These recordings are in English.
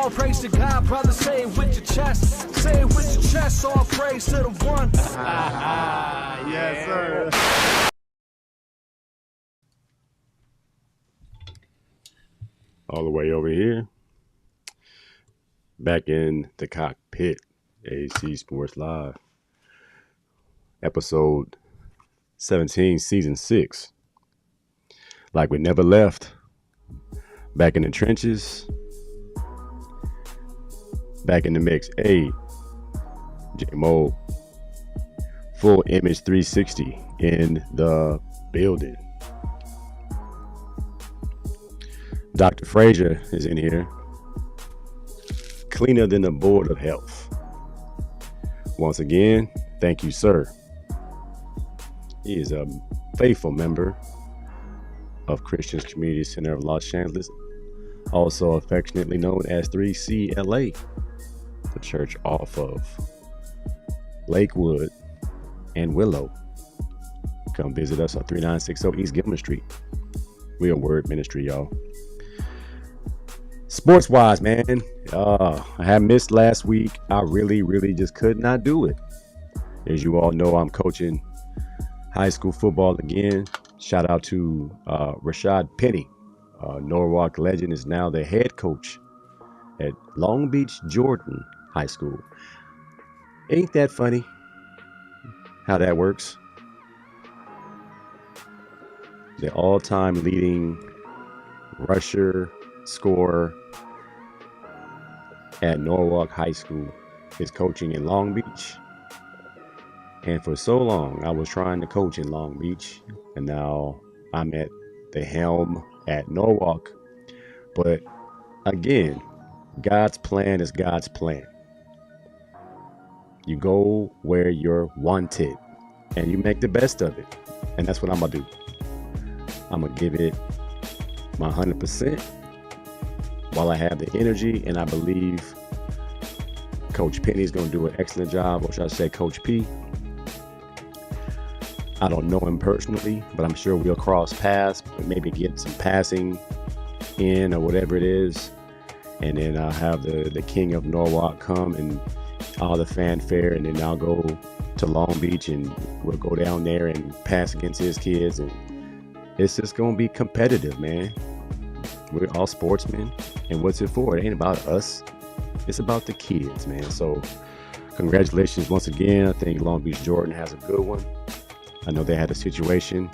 All praise to God, brother, say it with your chest. Say it with your chest, all praise to the one. Yes, sir. All the way over here. Back in the cockpit. AC Sports Live. Episode 17, Season 6. Like we never left. Back in the trenches. Back in the mix. Hey, J-Mo. Full image 360 in the building. Dr. Frazier is in here. Cleaner than the Board of Health. Once again, thank you, sir. He is a faithful member of Christians Community Center of Los Angeles, also affectionately known as 3CLA, the church off of Lakewood and Willow. Come visit us on 3960 East Gilman Street. We are Word Ministry, y'all. Sports wise, man, I had missed last week. I really just could not do it. As you all know, I'm coaching high school football again. Shout out to Rashad Penny. Norwalk legend is now the head coach at Long Beach Jordan High School. Ain't that funny how that works? The all-time leading rusher, scorer at Norwalk High School is coaching in Long Beach. And for so long, I was trying to coach in Long Beach, and now I'm at the helm at Norwalk. But again, God's plan is God's plan. You go where you're wanted, and you make the best of it. And that's what I'm going to do. I'm going to give it my 100% while I have the energy, and I believe Coach Penny's going to do an excellent job, or should I say Coach P. I don't know him personally, but I'm sure we'll cross paths, maybe get some passing in or whatever it is. And then I'll have the king of Norwalk come and all the fanfare, and then I'll go to Long Beach and we'll go down there and pass against his kids. And it's just going to be competitive, man. We're all sportsmen. And what's it for? It ain't about us. It's about the kids, man. So congratulations once again. I think Long Beach Jordan has a good one. I know they had a situation.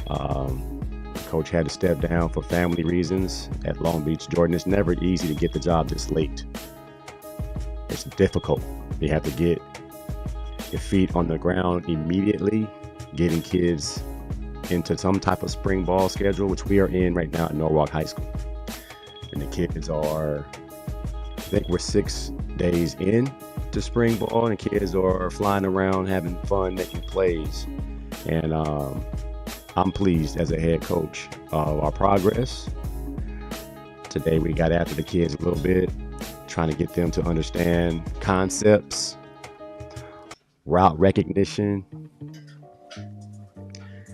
Coach had to step down for family reasons at Long Beach Jordan. It's never easy to get the job this late. It's difficult. You have to get your feet on the ground immediately, getting kids into some type of spring ball schedule, which we are in right now at Norwalk High School. And the kids are, I think we're 6 days in to spring ball, and the kids are flying around, having fun, making plays. And I'm pleased as a head coach of our progress. Today we got after the kids a little bit, trying to get them to understand concepts, route recognition,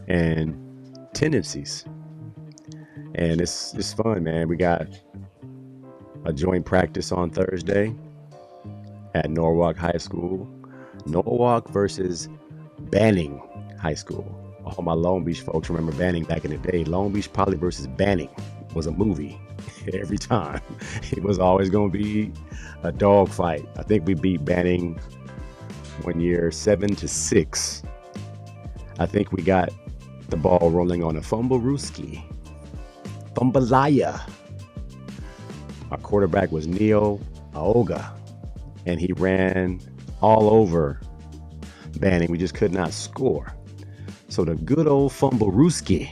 and tendencies. And it's fun, man. We got a joint practice on Thursday at Norwalk High School. Norwalk versus Banning High School. All my Long Beach folks remember Banning back in the day. Long Beach Poly versus Banning was a movie every time. It was always going to be a dog fight. I think we beat Banning one year 7-6. I think we got the ball rolling on a fumble-rooski. Fumbalaya. Our quarterback was Neo Aoga, and he ran all over Banning. We just could not score. So the good old fumble-rooski.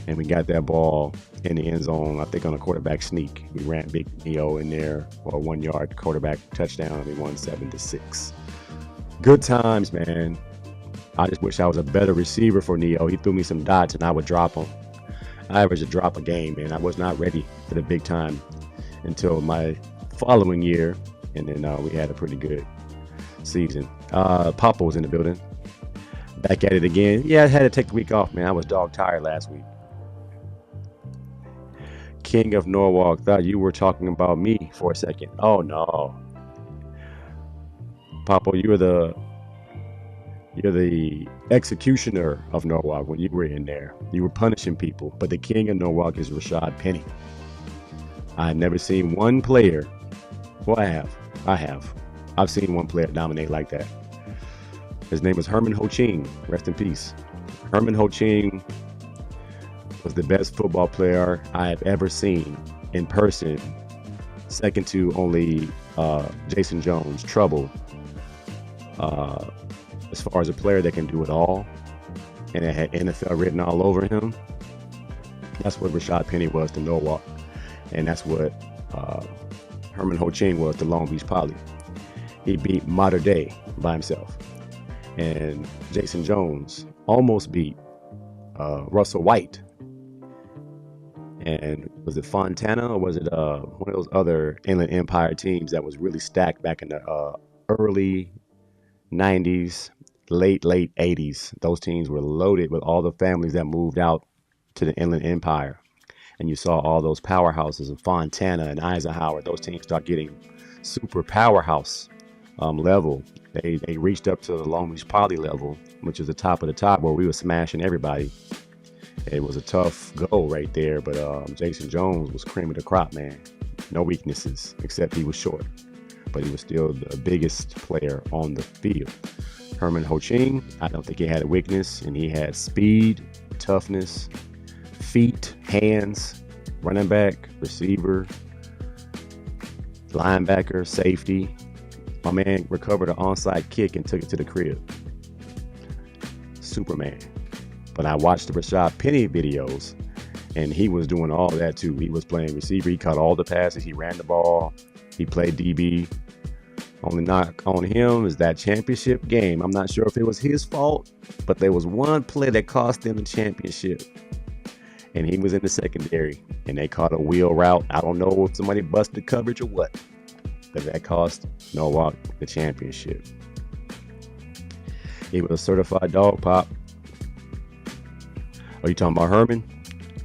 And we got that ball in the end zone, I think on a quarterback sneak. We ran Big Neo in there for a 1-yard quarterback touchdown, and we won 7-6. Good times, man. I just wish I was a better receiver for Neo. He threw me some dots and I would drop them. I averaged a drop a game, man. I was not ready for the big time until my following year, and then we had a pretty good season. Papa was in the building. Back at it again. Yeah, I had to take the week off, man. I was dog tired last week. king of Norwalk. Thought you were talking about me for a second. Oh no, Papo, you're the executioner of Norwalk when you were in there. You were punishing people, but the king of Norwalk is Rashad Penny. I've never seen one player. Well, I have. I've seen one player dominate like that. His name was Herman Ho Ching. Rest in peace. Herman Ho Ching was the best football player I have ever seen in person, second to only Jason Jones. Trouble. As far as a player that can do it all, and it had NFL written all over him, that's what Rashad Penny was to Norwalk, and that's what Herman Ho Ching was to Long Beach Poly. He beat Mater Dei by himself, and Jason Jones almost beat Russell White. And was it Fontana, or was it one of those other Inland Empire teams that was really stacked back in the early 90s, late 80s? Those teams were loaded with all the families that moved out to the Inland Empire. And you saw all those powerhouses of Fontana and Eisenhower. Those teams start getting super powerhouse level. They reached up to the Long Beach Poly level, which is the top of the top, where we were smashing everybody. It was a tough go right there, but Jason Jones was cream of the crop, man. No weaknesses, except he was short. But he was still the biggest player on the field. Herman Ho Ching, I don't think he had a weakness, and he had speed, toughness, feet, hands, running back, receiver, linebacker, safety. My man recovered an onside kick and took it to the crib. Superman. But I watched the Rashad Penny videos, and he was doing all that too. He was playing receiver. He caught all the passes. He ran the ball. He played DB. Only knock on him is that championship game. I'm not sure if it was his fault, but there was one play that cost them the championship. And he was in the secondary, and they caught a wheel route. I don't know if somebody busted coverage or what, but that cost Norwalk the championship. He was a certified dog pop. Are you talking about Herman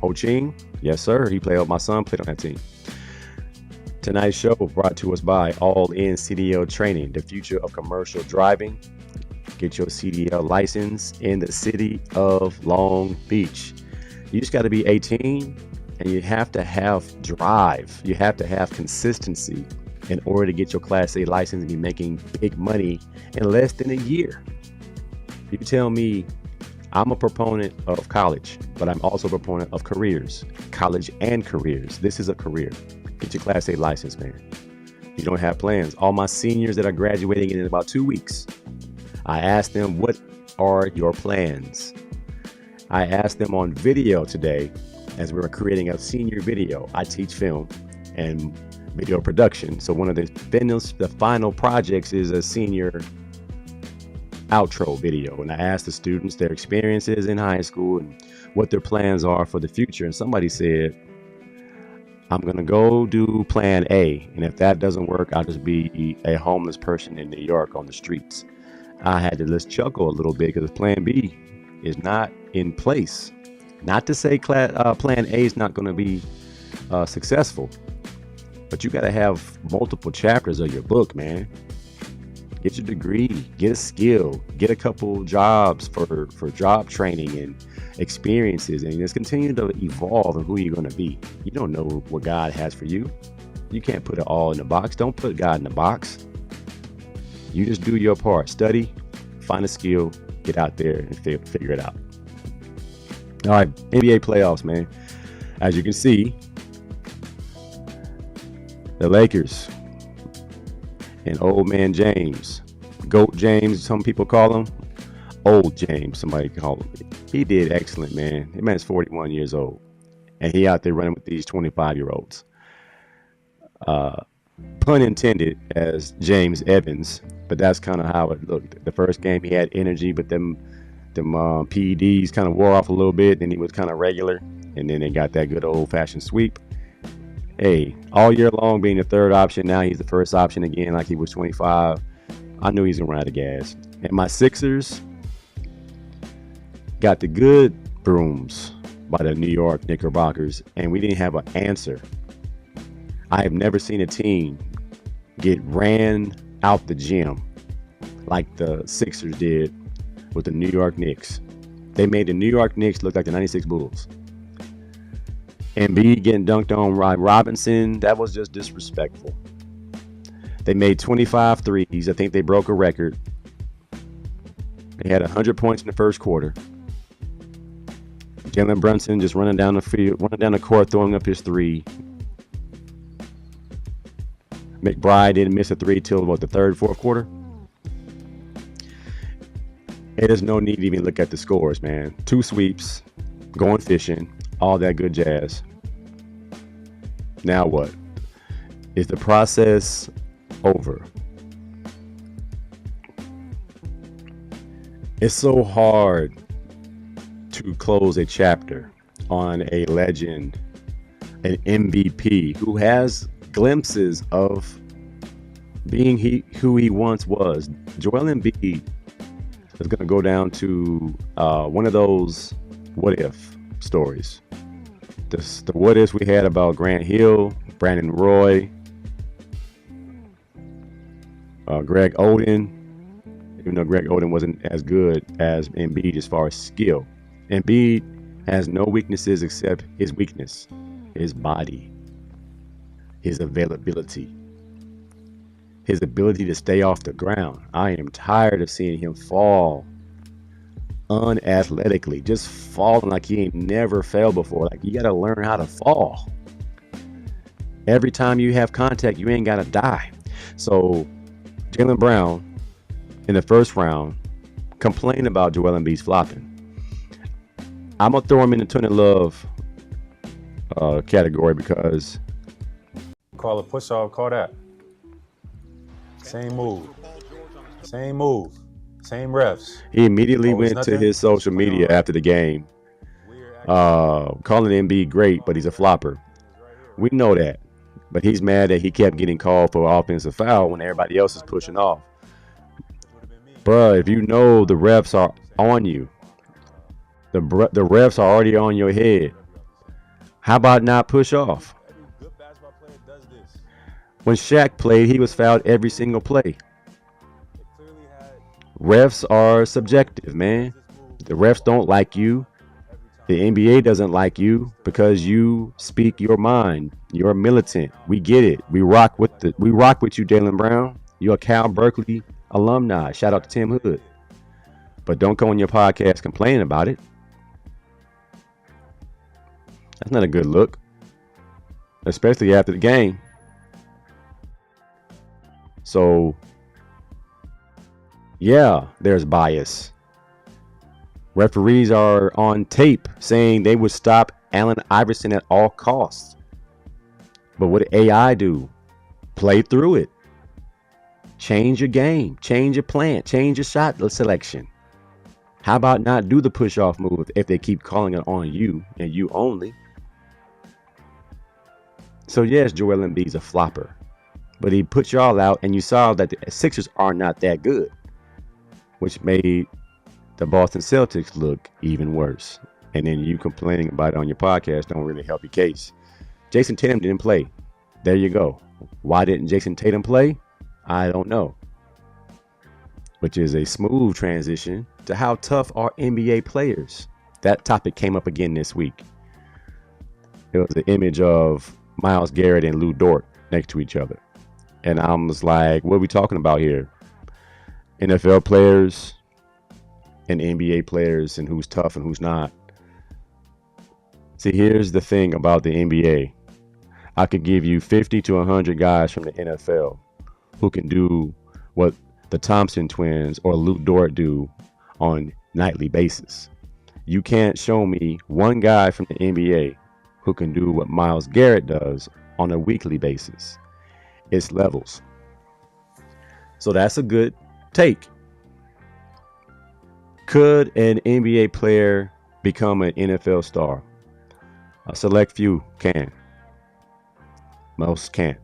Ho Ching? Yes, sir. He played. My son played on that team. Tonight's show brought to us by All In CDL Training, the future of commercial driving. Get your CDL license in the city of Long Beach. You just got to be 18, and you have to have drive. You have to have consistency in order to get your Class A license and be making big money in less than a year. You tell me, I'm a proponent of college, but I'm also a proponent of careers, college and careers. This is a career. Get your Class A license, man. You don't have plans. All my seniors that are graduating in about 2 weeks, I asked them, what are your plans? I asked them on video today, as we were creating a senior video. I teach film and video production. So one of the final projects is a senior outro video, and I asked the students their experiences in high school and what their plans are for the future. And somebody said, I'm gonna go do plan A, and if that doesn't work, I'll just be a homeless person in New York on the streets. I had to just chuckle a little bit because plan B is not in place. Not to say plan A is not going to be successful, but you got to have multiple chapters of your book, man. Get your degree, get a skill, get a couple jobs for job training and experiences, and just continue to evolve in who you're going to be. You don't know what God has for you. You can't put it all in a box. Don't put God in a box. You just do your part. Study, find a skill, get out there and figure it out. All right, NBA playoffs, man. As you can see, the Lakers and old man James, GOAT James, some people call him, old James, somebody call him. He did excellent, man. That man's 41 years old, and he out there running with these 25-year-olds. Pun intended, as James Evans, but that's kind of how it looked. The first game he had energy, but them PEDs kind of wore off a little bit, then he was kind of regular, and then they got that good old-fashioned sweep. Hey, all year long being the third option, now he's the first option again like he was 25. I knew he's going to run out of gas. And my Sixers got the good brooms. by the New York Knickerbockers, and we didn't have an answer. I have never seen a team get ran out the gym like the Sixers did with the New York Knicks. They made the New York Knicks look like the 96 Bulls. Embiid getting dunked on by Robinson, that was just disrespectful. They made 25 threes. I think they broke a record. They had 100 points in the first quarter. Jalen Brunson just running down the field, running down the court, throwing up his three. McBride didn't miss a three till the third, fourth quarter. There's no need to even look at the scores, man. 2 sweeps, going fishing, all that good jazz. Now what? Is the process over? It's so hard to close a chapter on a legend, an MVP who has glimpses of being who he once was. Joel Embiid is going to go down to one of those what if stories. The what ifs we had about Grant Hill, Brandon Roy, Greg Oden, even though Greg Oden wasn't as good as Embiid as far as skill. Embiid has no weaknesses except his weakness, his body, his availability, his ability to stay off the ground. I am tired of seeing him fall unathletically, just falling like he ain't never fell before. Like, you got to learn how to fall. Every time you have contact, you ain't got to die. So Jaylen Brown in the first round complained about Joel Embiid's flopping. I'm going to throw him in the Tony Love category because call a push off, call that. Same move. Same move. Same refs. he immediately went to his social media after the game, calling Embiid great, but he's a flopper. We know that. But he's mad that he kept getting called for an offensive foul when everybody else is pushing off. Bruh, if you know the refs are on you, the refs are already on your head, how about not push off? When Shaq played, he was fouled every single play. Refs are subjective, man. The refs don't like you. The NBA doesn't like you because you speak your mind. You're a militant. We get it. We rock with you, Jaylen Brown. You're a Cal Berkeley alumni. Shout out to Tim Hood. But don't go on your podcast complaining about it. That's not a good look, especially after the game. So, yeah, there's bias. Referees are on tape saying they would stop Allen Iverson at all costs. But what did AI do? Play through it. Change your game. Change your plan. Change your shot selection. How about not do the push-off move if they keep calling it on you and you only? So yes, Joel Embiid's a flopper. But he put y'all out, and you saw that the Sixers are not that good, which made the Boston Celtics look even worse. And then you complaining about it on your podcast don't really help your case. Jason Tatum didn't play. There you go. Why didn't Jason Tatum play? I don't know. Which is a smooth transition to how tough are NBA players. That topic came up again this week. It was the image of Myles Garrett and Lou Dort next to each other. And I was like, what are we talking about here? NFL players and NBA players and who's tough and who's not. See, here's the thing about the NBA. I could give you 50 to 100 guys from the NFL who can do what the Thompson twins or Lou Dort do on nightly basis. You can't show me one guy from the NBA who can do what Myles Garrett does on a weekly basis. It's levels. So that's a good take. Could an NBA player become an NFL star? A select few can. Most can't.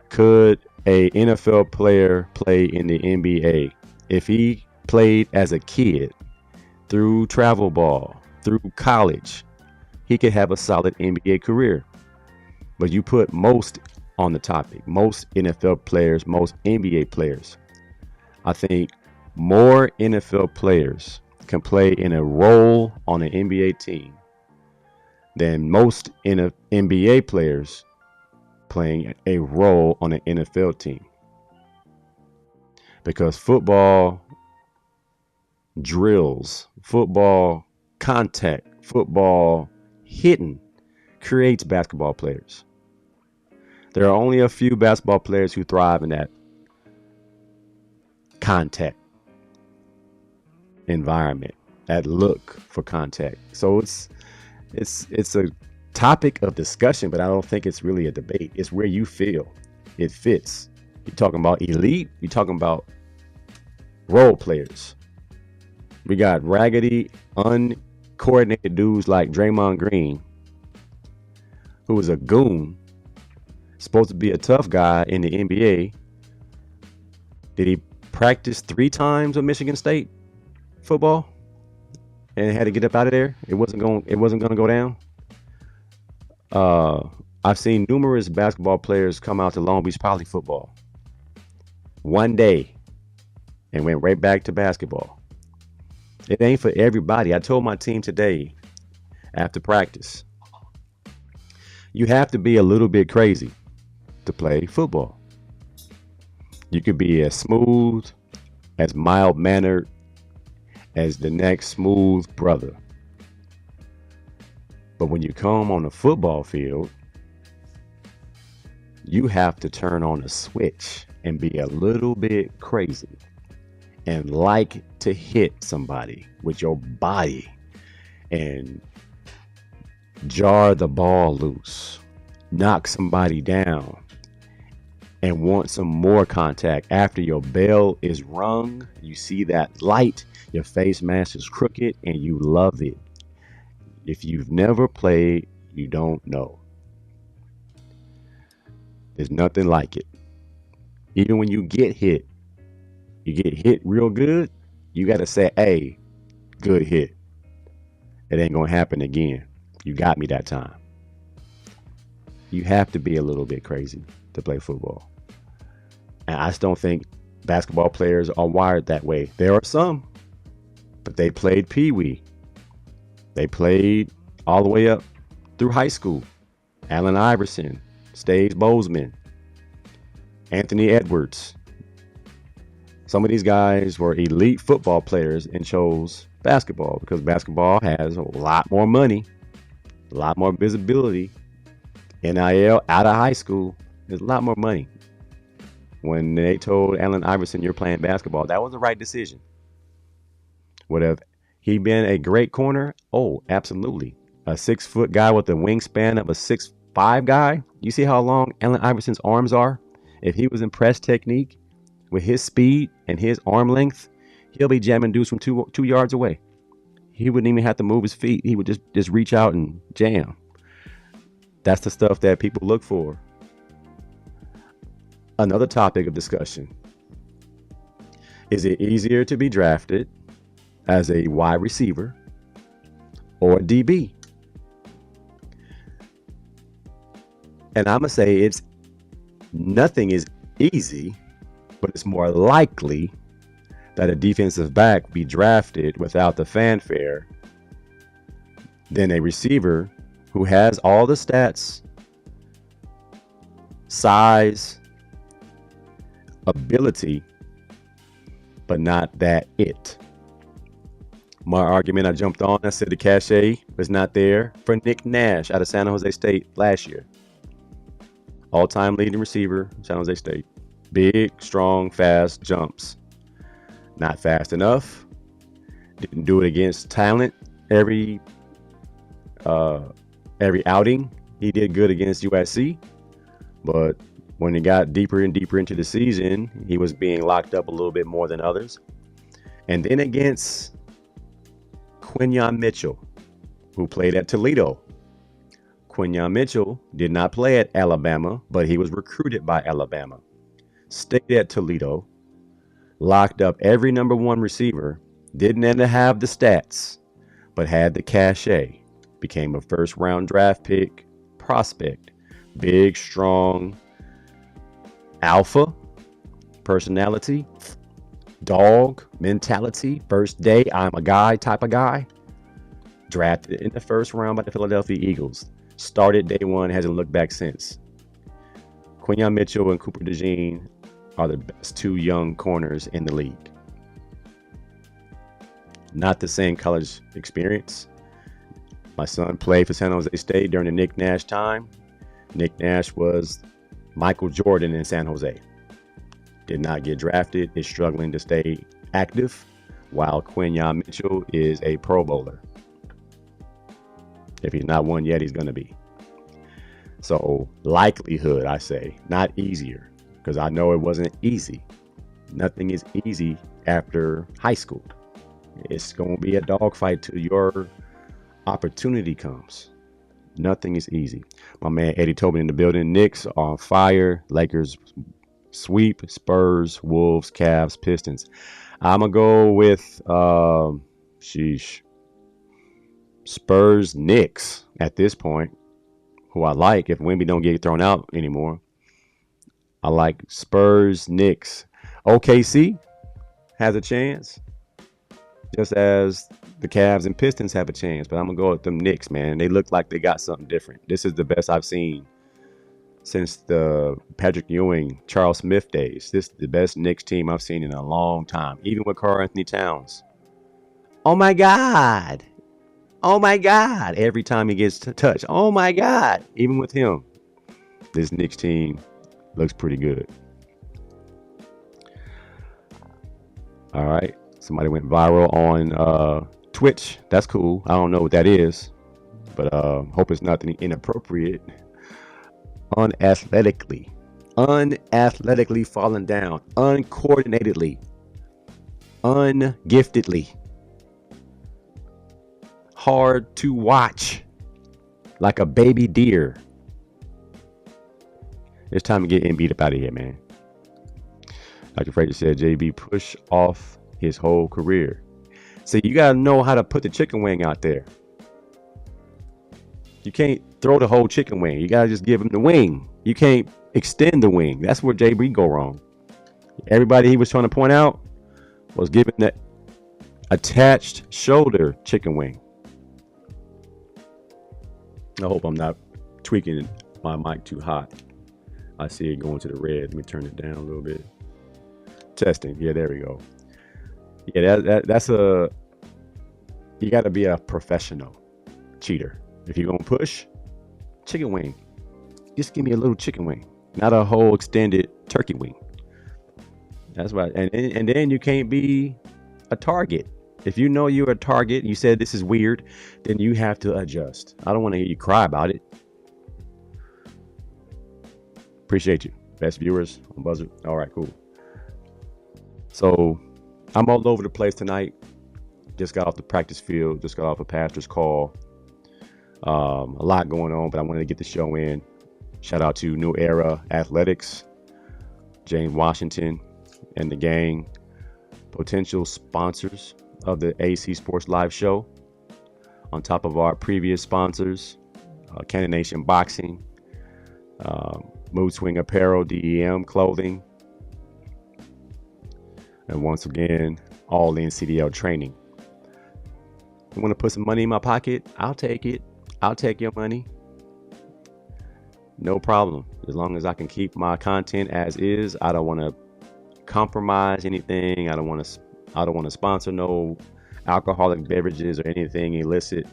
Could a NFL player play in the NBA? If he played as a kid through travel ball, through college, he could have a solid NBA career. But you put most on the topic, most NFL players, most NBA players. I think more NFL players can play in a role on an NBA team than most NBA players playing a role on an NFL team. Because football drills, football contact, football hitting creates basketball players. There are only a few basketball players who thrive in that contact environment, that look for contact. So it's a topic of discussion, but I don't think it's really a debate. It's where you feel it fits. You're talking about elite, you're talking about role players. We got raggedy, uncoordinated dudes like Draymond Green, who was a goon, supposed to be a tough guy in the NBA. Did he practice 3 times with Michigan State football and had to get up out of there? It wasn't going to go down. I've seen numerous basketball players come out to Long Beach Poly football one day and went right back to basketball. It ain't for everybody. I told my team today after practice, you have to be a little bit crazy to play football. You could be as smooth, as mild-mannered as the next smooth brother. But when you come on the football field, you have to turn on a switch and be a little bit crazy and like to hit somebody with your body and jar the ball loose, knock somebody down, and want some more contact. After your bell is rung, you see that light, your face mask is crooked, and you love it. If you've never played, you don't know. There's nothing like it. Even when you get hit real good, you got to say, hey, good hit. It ain't going to happen again. You got me that time. You have to be a little bit crazy to play football. And I just don't think basketball players are wired that way. There are some, but they played Pee-wee. They played all the way up through high school. Allen Iverson, Stave Bozeman, Anthony Edwards. Some of these guys were elite football players and chose basketball because basketball has a lot more money, a lot more visibility. NIL out of high school, there's a lot more money. When they told Allen Iverson you're playing basketball, that was the right decision. Would have he been a great corner? Oh, absolutely. A 6-foot guy with the wingspan of a 6'5" guy. You see how long Allen Iverson's arms are? If he was in press technique with his speed and his arm length, he'll be jamming dudes from two yards away. He wouldn't even have to move his feet. He would just reach out and jam. That's the stuff that people look for. Another topic of discussion. Is it easier to be drafted as a wide receiver or a DB? And I'm going to say nothing is easy, but it's more likely that a defensive back be drafted without the fanfare than a receiver who has all the stats, size, ability, but not that it. My argument, I jumped on, I said the cachet was not there for Nick Nash out of San Jose State last year. All-time leading receiver, San Jose State. Big, strong, fast jumps. Not fast enough. Didn't do it against talent every outing. He did good against USC, but when he got deeper and deeper into the season, he was being locked up a little bit more than others. And then against Quinyon Mitchell, who played at Toledo. Quinyon Mitchell did not play at Alabama, but he was recruited by Alabama. Stayed at Toledo, locked up every number 1 receiver, didn't have the stats, but had the cachet. Became a first-round draft pick prospect. Big, strong, alpha personality, dog mentality, first day, I'm a guy type of guy. Drafted in the first round by the Philadelphia Eagles. Started day one, hasn't looked back since. Quinyon Mitchell and Cooper DeJean are the best two young corners in the league. Not the same college experience. My son played for San Jose State during the Nick Nash time. Nick Nash was Michael Jordan in San Jose. Did not get drafted, is struggling to stay active, while Quinyon Mitchell is a Pro Bowler. If he's not one yet, he's going to be. So likelihood, I say, not easier, because I know it wasn't easy. Nothing is easy after high school. It's going to be a dogfight till your opportunity comes. Nothing is easy. My man Eddie Tobin in the building. Knicks on fire. Lakers sweep. Spurs, Wolves, Cavs, Pistons. I'm going to go with Spurs, Knicks at this point, who I like if Wemby don't get thrown out anymore. I like Spurs, Knicks. OKC has a chance, just as the Cavs and Pistons have a chance. But I'm going to go with them Knicks, man. They look like they got something different. This is the best I've seen since the Patrick Ewing, Charles Smith days. This is the best Knicks team I've seen in a long time, even with Karl-Anthony Towns. Oh, my God. Oh, my God. Every time he gets touched. Oh, my God. Even with him, this Knicks team looks pretty good. All right. Somebody went viral on Twitch. That's cool. I don't know what that is, but hope it's nothing inappropriate. Unathletically falling down, uncoordinatedly, ungiftedly, hard to watch, like a baby deer. It's time to get Embiid up out of here, man. Dr. Frazier said JB push off his whole career. So you got to know how to put the chicken wing out there. You can't throw the whole chicken wing. You got to just give him the wing. You can't extend the wing. That's where JB go wrong. Everybody he was trying to point out was giving that attached shoulder chicken wing. I hope I'm not tweaking my mic too hot. I see it going to the red. Let me turn it down a little bit. Testing. Yeah, there we go. Yeah, that's a... You got to be a professional cheater. If you're going to push, chicken wing. Just give me a little chicken wing, not a whole extended turkey wing. That's right. And then you can't be a target. If you know you're a target, you said this is weird, then you have to adjust. I don't want to hear you cry about it. Appreciate you. Best viewers on Buzzer. All right, cool. So I'm all over the place tonight. Just got off the practice field. Just got off a pastor's call. A lot going on, but I wanted to get the show in. Shout out to New Era Athletics, James Washington, and the gang. Potential sponsors of the AC Sports Live show. On top of our previous sponsors, Cannon Nation Boxing, Mood Swing Apparel, DEM Clothing, and once again, All In CDL Training. You want to put some money in my pocket? I'll take it. I'll take your money. No problem. As long as I can keep my content as is. I don't want to compromise anything. I don't want to sponsor no alcoholic beverages or anything illicit.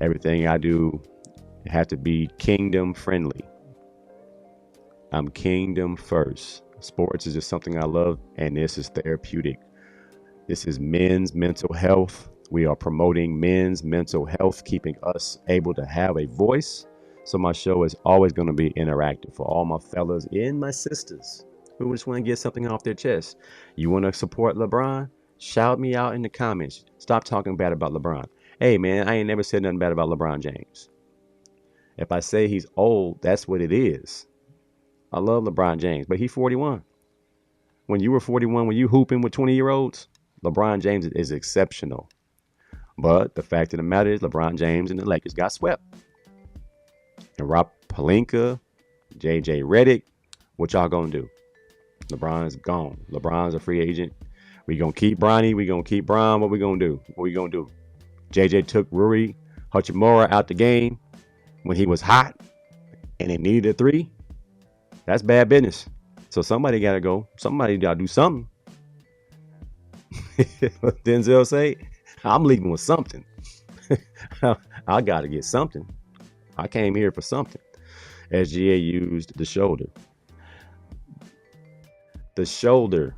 Everything I do has to be kingdom friendly. I'm kingdom first. Sports is just something I love, and this is therapeutic. This is men's mental health. We are promoting men's mental health, keeping us able to have a voice. So my show is always going to be interactive for all my fellas and my sisters who just want to get something off their chest. You want to support LeBron? Shout me out in the comments. Stop talking bad about LeBron. Hey, man, I ain't never said nothing bad about LeBron James. If I say he's old, that's what it is. I love LeBron James, but he's 41. When you were 41, when you hooping with 20-year-olds, LeBron James is exceptional. But the fact of the matter is LeBron James and the Lakers got swept. And Rob Pelinka, JJ Redick, what y'all gonna do? LeBron's gone. LeBron's a free agent. We gonna keep Bronny. We gonna keep Bron. What we gonna do? What we gonna do? JJ took Rui Hachimura out the game when he was hot and they needed a three. That's bad business. So somebody gotta go. Somebody gotta do something. Denzel say, I'm leaving with something. I gotta get something. I came here for something. SGA used the shoulder. The shoulder,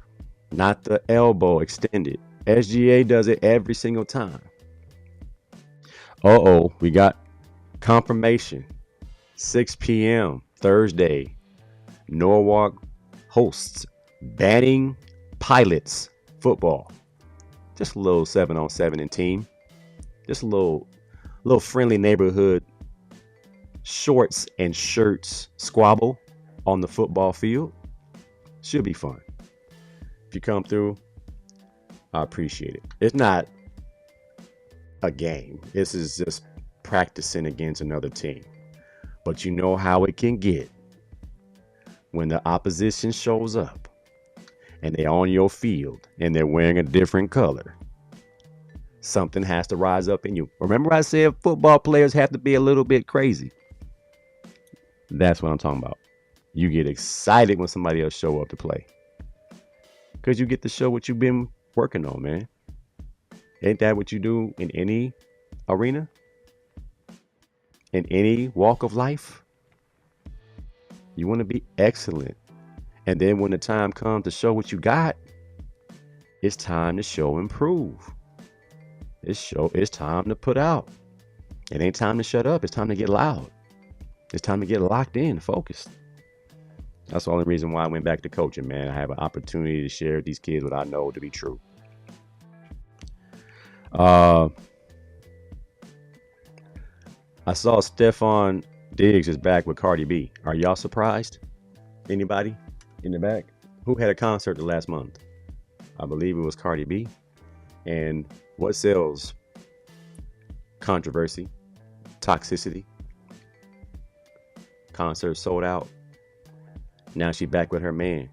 not the elbow extended. SGA does it every single time. We got confirmation. 6 p.m. Thursday. Norwalk hosts Batting Pilots football. Just a little 7-on-7 in team. Just a little friendly neighborhood shorts and shirts squabble on the football field. Should be fun. If you come through, I appreciate it. It's not a game. This is just practicing against another team. But you know how it can get when the opposition shows up and they're on your field and they're wearing a different color. Something has to rise up in you. Remember I said football players have to be a little bit crazy. That's what I'm talking about. You get excited when somebody else show up to play. Because you get to show what you've been working on, man. Ain't that what you do in any arena? In any walk of life? You want to be excellent. And then when the time comes to show what you got, it's time to show and prove. It's time to put out. It ain't time to shut up. It's time to get loud. It's time to get locked in, focused. That's the only reason why I went back to coaching, man. I have an opportunity to share with these kids what I know to be true. I saw Stephon Diggs is back with Cardi B. Are y'all surprised? Anybody in the back? Who had a concert the last month? I believe it was Cardi B. And what sells? Controversy, toxicity. Concert sold out. Now she back with her man.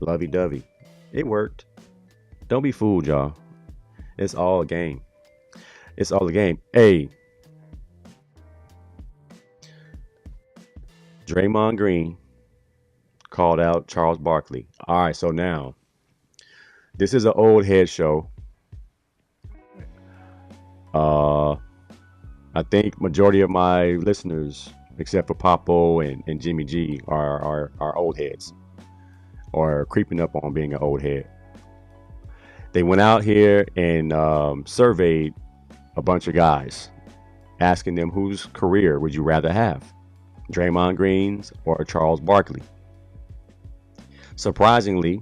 Lovey-dovey. It worked. Don't be fooled, y'all. It's all a game. It's all a game. Hey. Draymond Green called out Charles Barkley. All right, so now this is an old head show. I think majority of my listeners, except for Papo and Jimmy G, are old heads or creeping up on being an old head. They went out here and surveyed a bunch of guys, asking them whose career would you rather have, Draymond Green's or Charles Barkley. Surprisingly,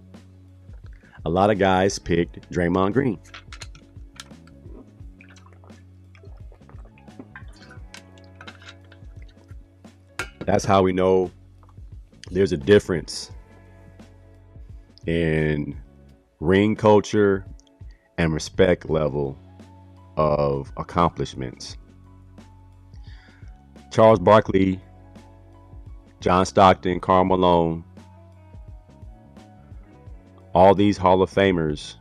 a lot of guys picked Draymond Green. That's how we know there's a difference in ring culture and respect level of accomplishments. Charles Barkley, John Stockton, Karl Malone, all these Hall of Famers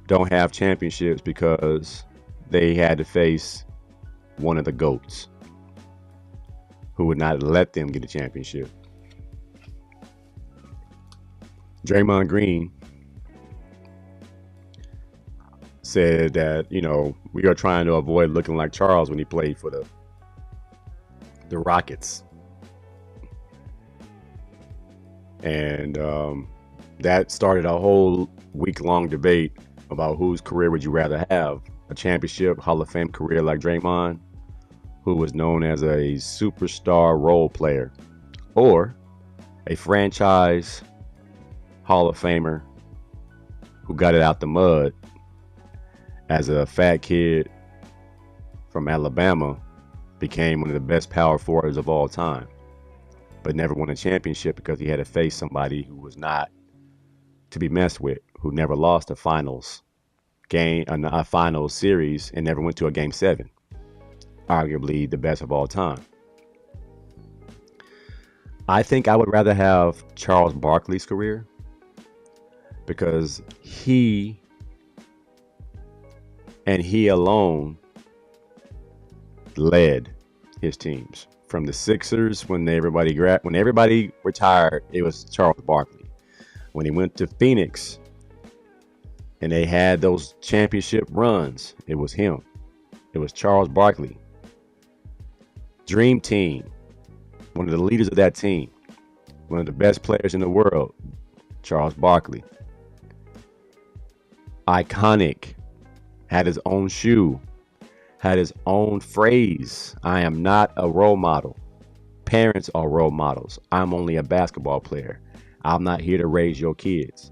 don't have championships because they had to face one of the GOATs who would not let them get a championship. Draymond Green said that, we are trying to avoid looking like Charles when he played for the Rockets. And that started a whole week-long debate about whose career would you rather have, a championship Hall of Fame career like Draymond, who was known as a superstar role player, or a franchise Hall of Famer who got it out the mud as a fat kid from Alabama, became one of the best power forwards of all time, but never won a championship because he had to face somebody who was not to be messed with, who never lost the finals a final series and never went to a game 7. Arguably the best of all time. I think I would rather have Charles Barkley's career because he and he alone led his teams. From the Sixers, when everybody retired, it was Charles Barkley. When he went to Phoenix and they had those championship runs, it was him. It was Charles Barkley. Dream Team, one of the leaders of that team, one of the best players in the world, Charles Barkley. Iconic, had his own shoe, had his own phrase. I am not a role model. Parents are role models. I'm only a basketball player. I'm not here to raise your kids.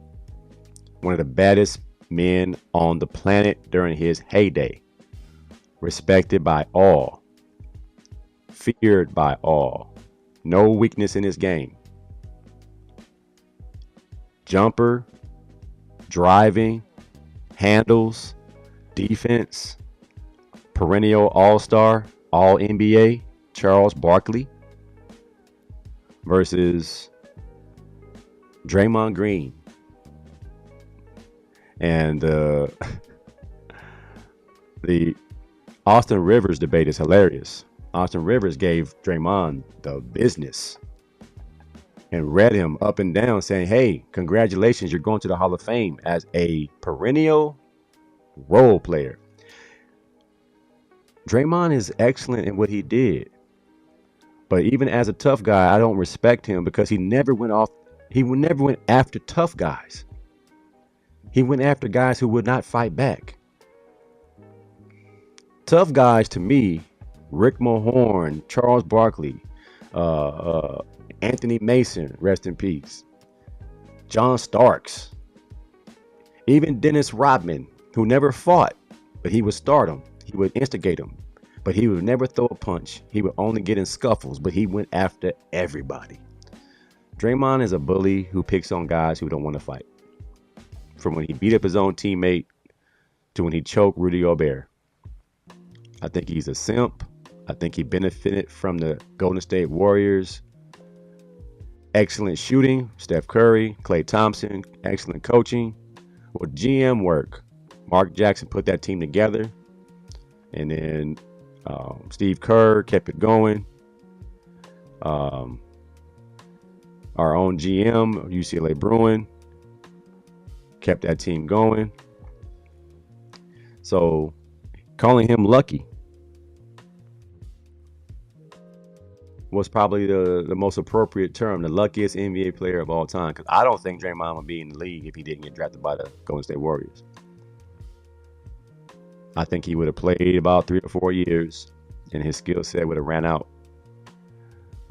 One of the baddest men on the planet during his heyday. Respected by all. Feared by all. No weakness in his game. Jumper, driving, handles, defense, perennial all-star, all-NBA, Charles Barkley versus Draymond Green. And the Austin Rivers debate is hilarious. Austin Rivers gave Draymond the business and read him up and down saying, hey, congratulations, you're going to the Hall of Fame as a perennial role player. Draymond is excellent in what he did. But even as a tough guy, I don't respect him because he never went after tough guys. He went after guys who would not fight back. Tough guys to me, Rick Mahorn, Charles Barkley, Anthony Mason, rest in peace, John Starks, even Dennis Rodman, who never fought, but he would start him. He would instigate him, but he would never throw a punch. He would only get in scuffles, but he went after everybody. Draymond is a bully who picks on guys who don't want to fight. From when he beat up his own teammate to when he choked Rudy Gobert. I think he's a simp. I think he benefited from the Golden State Warriors. Excellent shooting, Steph Curry, Klay Thompson, excellent coaching. With GM work, Mark Jackson put that team together. And then Steve Kerr kept it going. Our own GM, UCLA Bruin, kept that team going. So calling him lucky was probably the most appropriate term, the luckiest NBA player of all time. Because I don't think Draymond would be in the league if he didn't get drafted by the Golden State Warriors. I think he would have played about 3 or 4 years and his skill set would have ran out.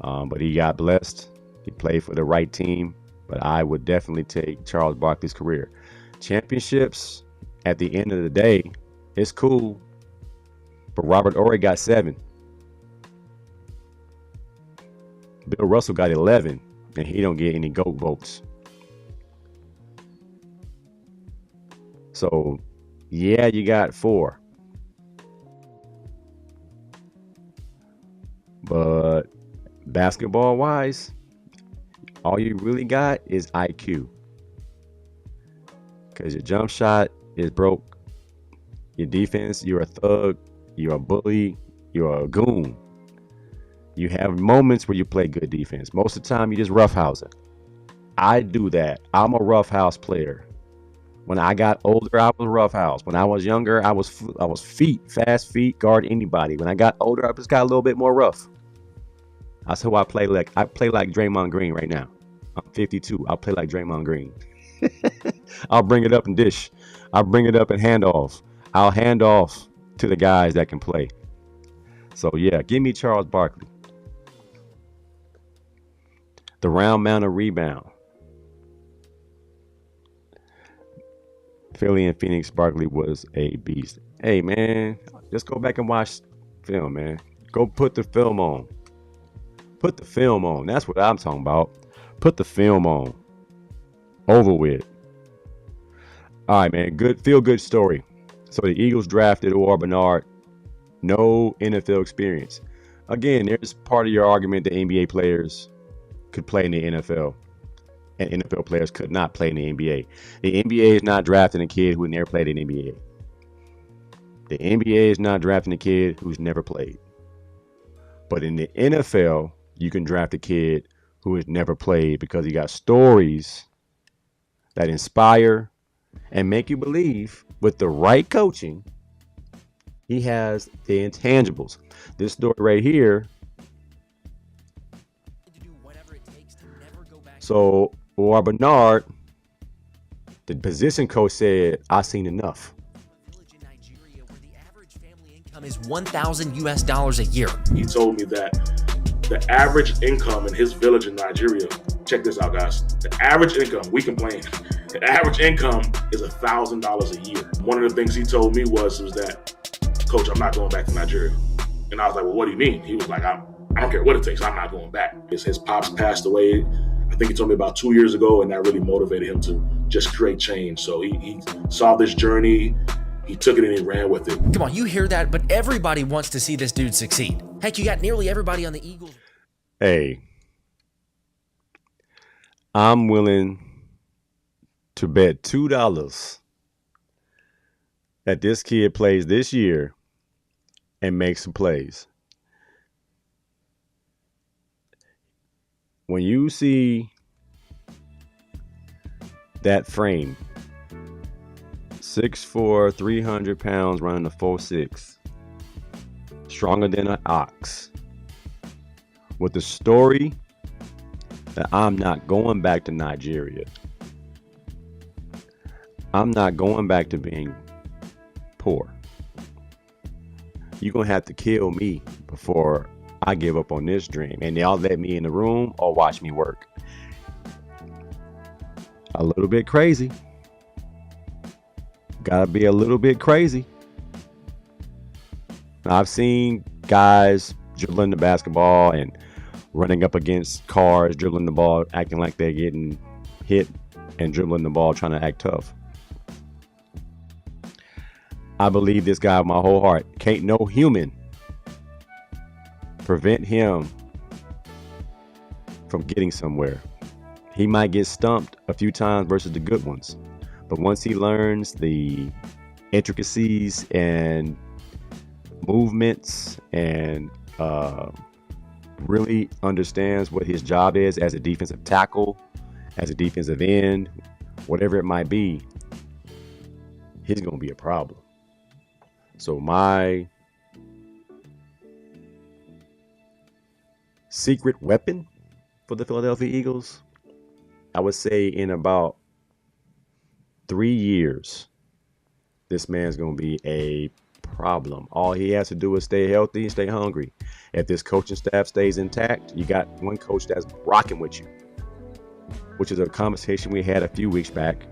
But he got blessed. He played for the right team. But I would definitely take Charles Barkley's career. Championships, at the end of the day, it's cool. But Robert Horry got 7. Bill Russell got 11, and he don't get any GOAT votes. So, yeah, you got 4. But basketball-wise, all you really got is IQ. Because your jump shot is broke. Your defense, you're a thug. You're a bully. You're a goon. You have moments where you play good defense. Most of the time, you just roughhouse it. I do that. I'm a roughhouse player. When I got older, I was roughhouse. When I was younger, I was fast feet, guard anybody. When I got older, I just got a little bit more rough. That's who I play like. I play like Draymond Green right now. I'm 52. I'll play like Draymond Green. I'll bring it up and dish. I'll bring it up and hand off. I'll hand off to the guys that can play. So, yeah, give me Charles Barkley. The round mound of rebound. Philly and Phoenix, Barkley was a beast. Hey, man, just go back and watch film, man. Go put the film on. Put the film on. That's what I'm talking about. Put the film on. Over with. All right, man. Feel good story. So the Eagles drafted Orr Bernard, no NFL experience. Again, there's part of your argument that NBA players could play in the NFL and NFL players could not play in the NBA. The NBA is not drafting a kid who never played in the NBA. The NBA is not drafting a kid who's never played. But in the NFL, you can draft a kid who has never played because he got stories that inspire and make you believe with the right coaching, he has the intangibles. This story right here. So, Orr Bernard, the position coach said, "I've seen enough." Is $1,000 a year. He told me that the average income in his village in Nigeria, check this out, guys. The average income, we complain, the average income is $1,000 a year. One of the things he told me was that, Coach, I'm not going back to Nigeria. And I was like, well, what do you mean? He was like, I don't care what it takes. I'm not going back. His pops passed away, I think he told me about 2 years ago, and that really motivated him to just create change. So he saw this journey. He took it and he ran with it. Come on, you hear that, but everybody wants to see this dude succeed. Heck, you got nearly everybody on the Eagles. Hey, I'm willing to bet $2 that this kid plays this year and makes some plays. When you see that frame, 6'4", 300 pounds, running a 4.6, stronger than an ox, with the story that I'm not going back to Nigeria. I'm not going back to being poor. You're going to have to kill me before I give up on this dream. And y'all let me in the room or watch me work. A little bit crazy. Gotta be a little bit crazy. I've seen guys dribbling the basketball and running up against cars, dribbling the ball, acting like they're getting hit, and dribbling the ball, trying to act tough. I believe this guy with my whole heart. Can't no human prevent him from getting somewhere. He might get stumped a few times versus the good ones. But once he learns the intricacies and movements and really understands what his job is as a defensive tackle, as a defensive end, whatever it might be, he's going to be a problem. So my secret weapon for the Philadelphia Eagles, I would say in about 3 years, this man's going to be a problem. All he has to do is stay healthy and stay hungry. If this coaching staff stays intact, you got one coach that's rocking with you, which is a conversation we had a few weeks back.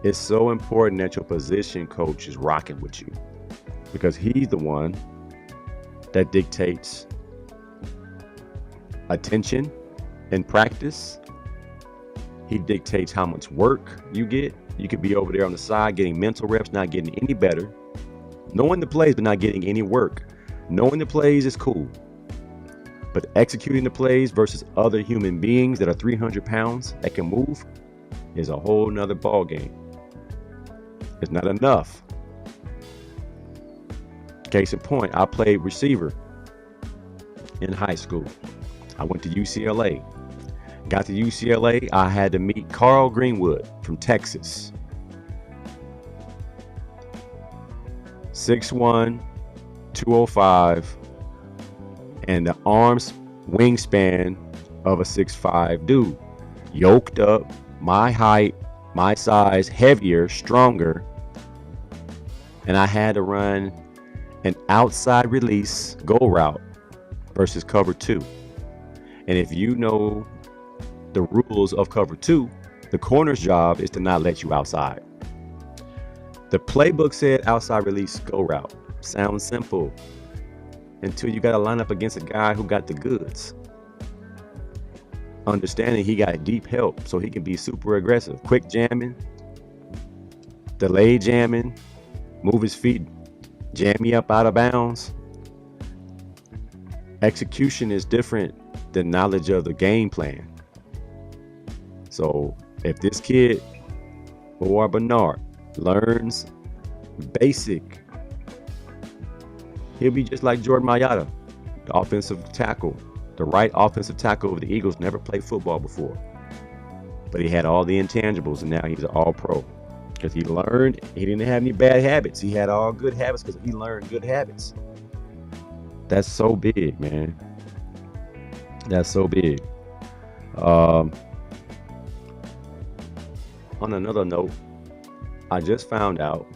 It's so important that your position coach is rocking with you, because he's the one that dictates attention in practice. He dictates how much work you get. You could be over there on the side getting mental reps, not getting any better. Knowing the plays, but not getting any work. Knowing the plays is cool. But executing the plays versus other human beings that are 300 pounds that can move is a whole nother ball game. It's not enough. Case in point, I played receiver in high school. I went to UCLA. Got to UCLA, I had to meet Carl Greenwood from Texas. 6'1", 205, and the arms wingspan of a 6'5" dude. Yoked up, my height, my size, heavier, stronger. And I had to run an outside release go route versus cover 2. And if you know the rules of cover 2, the corner's job is to not let you outside. The playbook said outside release go route. Sounds simple until you got to line up against a guy who got the goods. Understanding he got deep help, so he can be super aggressive, quick jamming, delay jamming, move his feet, jam me up out of bounds. Execution is different than knowledge of the game plan. So if this kid, or Bernard, learns basic, he'll be just like Jordan Mailata, the offensive tackle, the right offensive tackle of the Eagles. Never played football before, but he had all the intangibles, and now he's an all-pro because he learned. He didn't have any bad habits. He had all good habits because he learned good habits. That's so big, man. That's so big. On another note, I just found out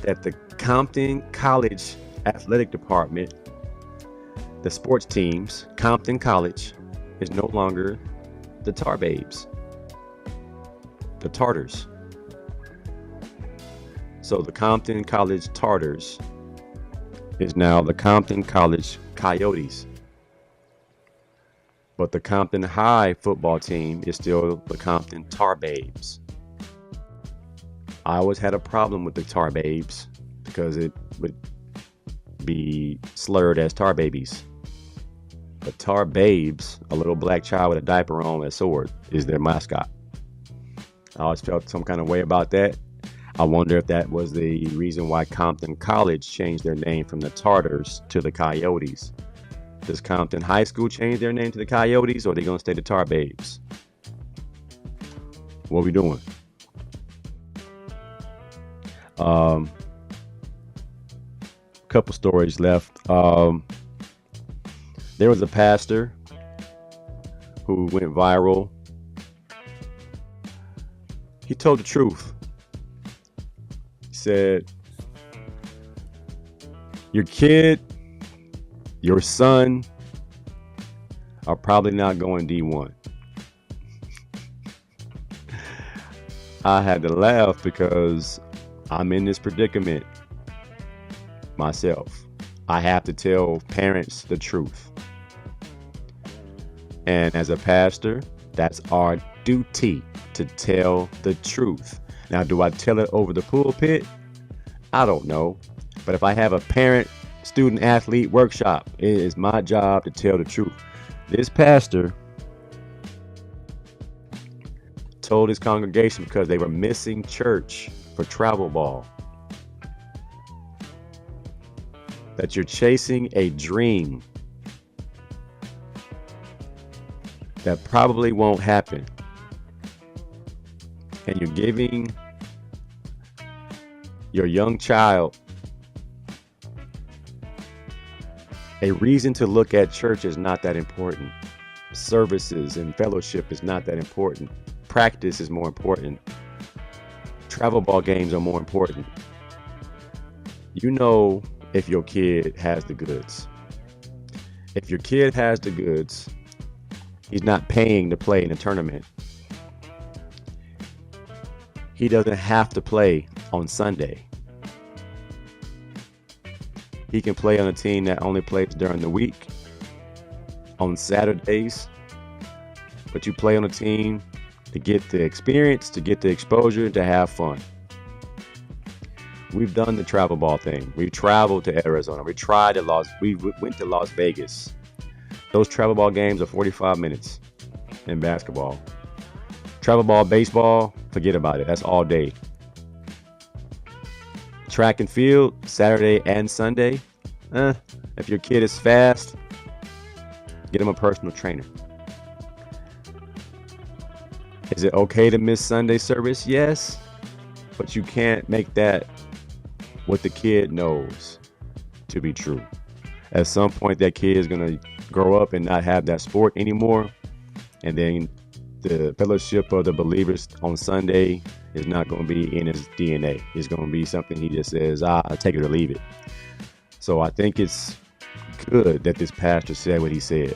that the Compton College athletic department, the sports teams, Compton College, is no longer the Tar Babes, the Tartars. So the Compton College Tartars is now the Compton College Coyotes. But the Compton High football team is still the Compton Tar Babes. I always had a problem with the Tar Babes because it would be slurred as Tar Babies. But Tar Babes, a little black child with a diaper on and a sword, is their mascot. I always felt some kind of way about that. I wonder if that was the reason why Compton College changed their name from the Tartars to the Coyotes. Does Compton High School change their name to the Coyotes, or are they going to stay the Tar Babes? What are we doing? Couple stories left. There was a pastor who went viral. He told the truth. He said, your kid, your son are probably not going D1. I had to laugh because I'm in this predicament myself. I have to tell parents the truth. And as a pastor, that's our duty to tell the truth. Now, do I tell it over the pulpit? I don't know. But if I have a parent student athlete workshop, it is my job to tell the truth. This pastor told his congregation because they were missing church for travel ball that you're chasing a dream that probably won't happen, and you're giving your young child a reason to look at church is not that important. Services and fellowship is not that important. Practice is more important. Travel ball games are more important. You know if your kid has the goods. If your kid has the goods, he's not paying to play in a tournament. He doesn't have to play on Sunday. He can play on a team that only plays during the week, on Saturdays. But you play on a team to get the experience, to get the exposure, to have fun. We've done the travel ball thing. We traveled to Arizona. We went to Las Vegas. Those travel ball games are 45 minutes in basketball. Travel ball, baseball, forget about it. That's all day. Track and field, Saturday and Sunday. If your kid is fast, get him a personal trainer. Is it okay to miss Sunday service? Yes, but you can't make that what the kid knows to be true. At some point, that kid is going to grow up and not have that sport anymore, and then the fellowship of the believers on Sunday is not going to be in his DNA. It's going to be something he just says, I'll take it or leave it. So I think it's good that this pastor said what he said.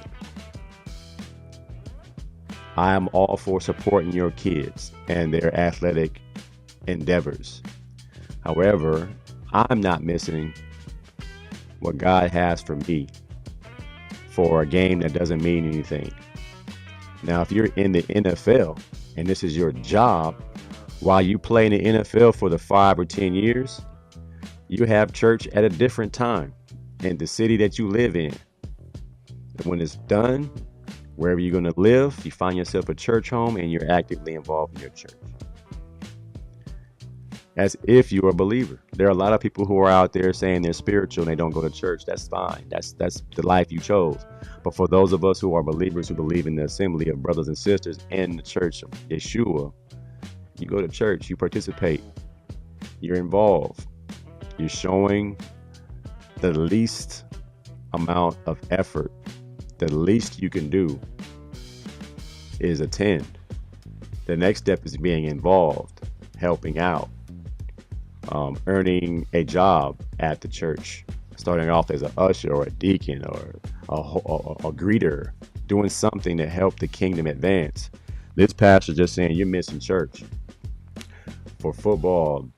I am all for supporting your kids and their athletic endeavors. However, I'm not missing what God has for me for a game that doesn't mean anything. Now, if you're in the NFL and this is your job, while you play in the NFL for the 5 or 10 years, You have church at a different time in the city that you live in. And when it's done, wherever you're going to live, you find yourself a church home and you're actively involved in your church. As if you're a believer. There are a lot of people who are out there saying they're spiritual and they don't go to church. That's fine. That's the life you chose. But for those of us who are believers who believe in the assembly of brothers and sisters in the church of Yeshua, you go to church, you participate, you're involved, you're showing the least amount of effort. The least you can do is attend. The next step is being involved, helping out, earning a job at the church, starting off as an usher or a deacon or a greeter, doing something to help the kingdom advance. This pastor just saying you're missing church for football,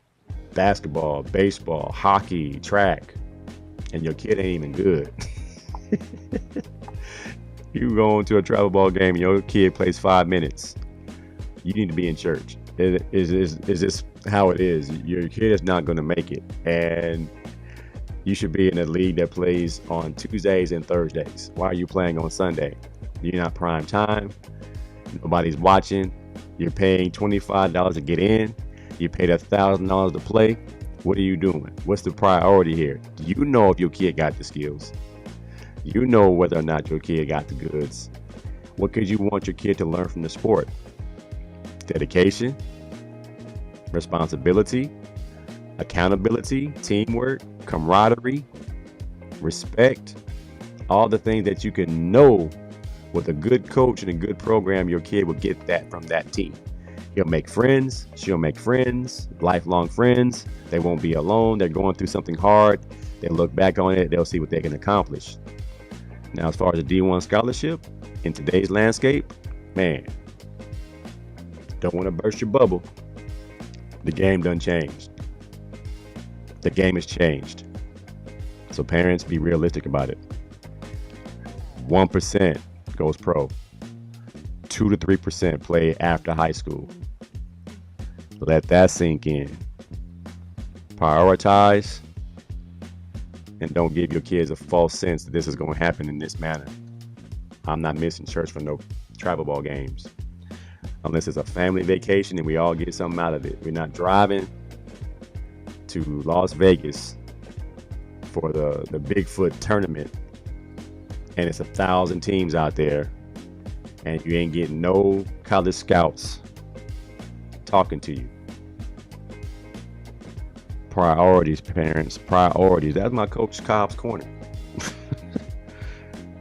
basketball, baseball, hockey, track, and your kid ain't even good. You go into a travel ball game and your kid plays 5 minutes. You need to be in church. Is this how it is? Your kid is not going to make it, and you should be in a league that plays on Tuesdays and Thursdays. Why are you playing on Sunday? You're not prime time. Nobody's watching. You're paying $25 to get in. You paid $1,000 to play. What are you doing? What's the priority here? Do you know if your kid got the skills? You know whether or not your kid got the goods. What could you want your kid to learn from the sport? Dedication, responsibility, accountability, teamwork, camaraderie, respect, all the things that you can know with a good coach and a good program, your kid will get that from that team. He'll make friends, she'll make friends, lifelong friends. They won't be alone. They're going through something hard. They'll look back on it. They'll see what they can accomplish. Now, as far as a D1 scholarship, in today's landscape, man, don't want to burst your bubble. The game done changed. The game has changed. So parents, be realistic about it. 1% goes pro. 2 to 3% play after high school. Let that sink in. Prioritize. And don't give your kids a false sense that this is going to happen in this manner. I'm not missing church for no travel ball games. Unless it's a family vacation and we all get something out of it. We're not driving to Las Vegas for the Bigfoot tournament. And it's 1,000 teams out there. And you ain't getting no college scouts talking to you. Priorities, parents, priorities. That's my Coach Cobb's corner.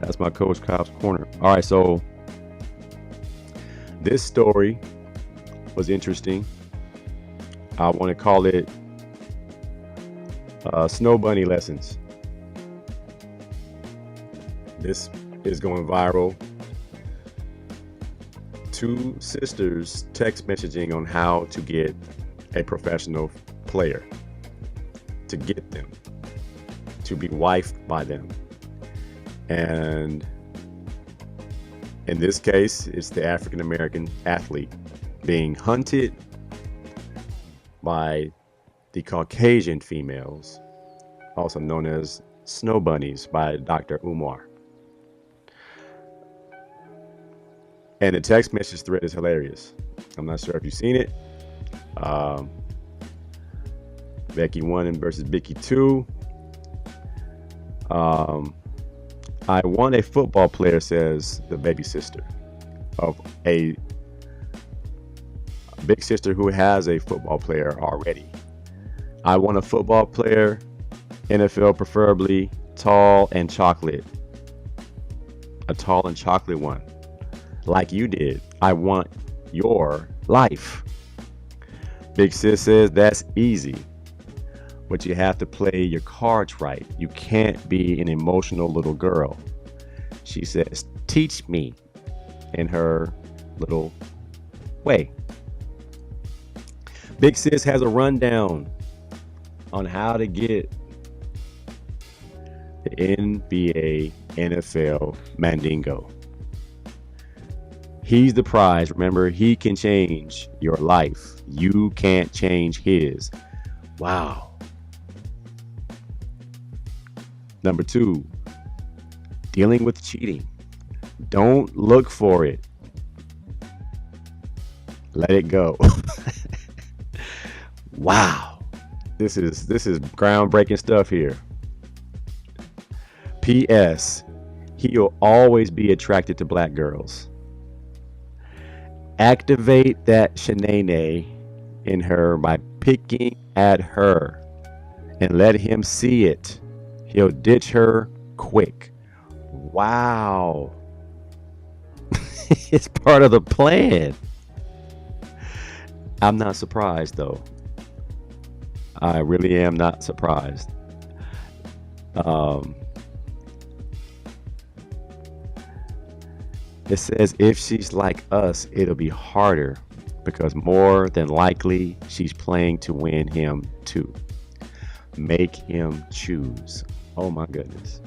That's my Coach Cobb's corner. All right, so this story was interesting. I want to call it Snow Bunny Lessons. This is going viral. 2 sisters text messaging on how to get a professional player, to get them, to be wifed by them. And in this case, it's the African American athlete being hunted by the Caucasian females, also known as snow bunnies, by Dr. Umar. And the text message thread is hilarious. I'm not sure if you've seen it. Becky 1 versus Becky 2. I want a football player, says the baby sister of a big sister who has a football player already. I want a football player, NFL preferably, tall and chocolate. A tall and chocolate one. Like you did. I want your life. Big sis says that's easy. But you have to play your cards right. You can't be an emotional little girl. She says, teach me, in her little way. Big sis has a rundown on how to get the NBA, NFL Mandingo. He's the prize. Remember, he can change your life. You can't change his. Wow. Number 2, dealing with cheating. Don't look for it. Let it go. Wow. This is groundbreaking stuff here. P.S. He'll always be attracted to black girls. Activate that shenane in her by picking at her and let him see it. He'll ditch her quick. Wow. It's part of the plan. I'm not surprised though. I really am not surprised. It says if she's like us, it'll be harder because more than likely she's playing to win him too. Make him choose. Oh my goodness.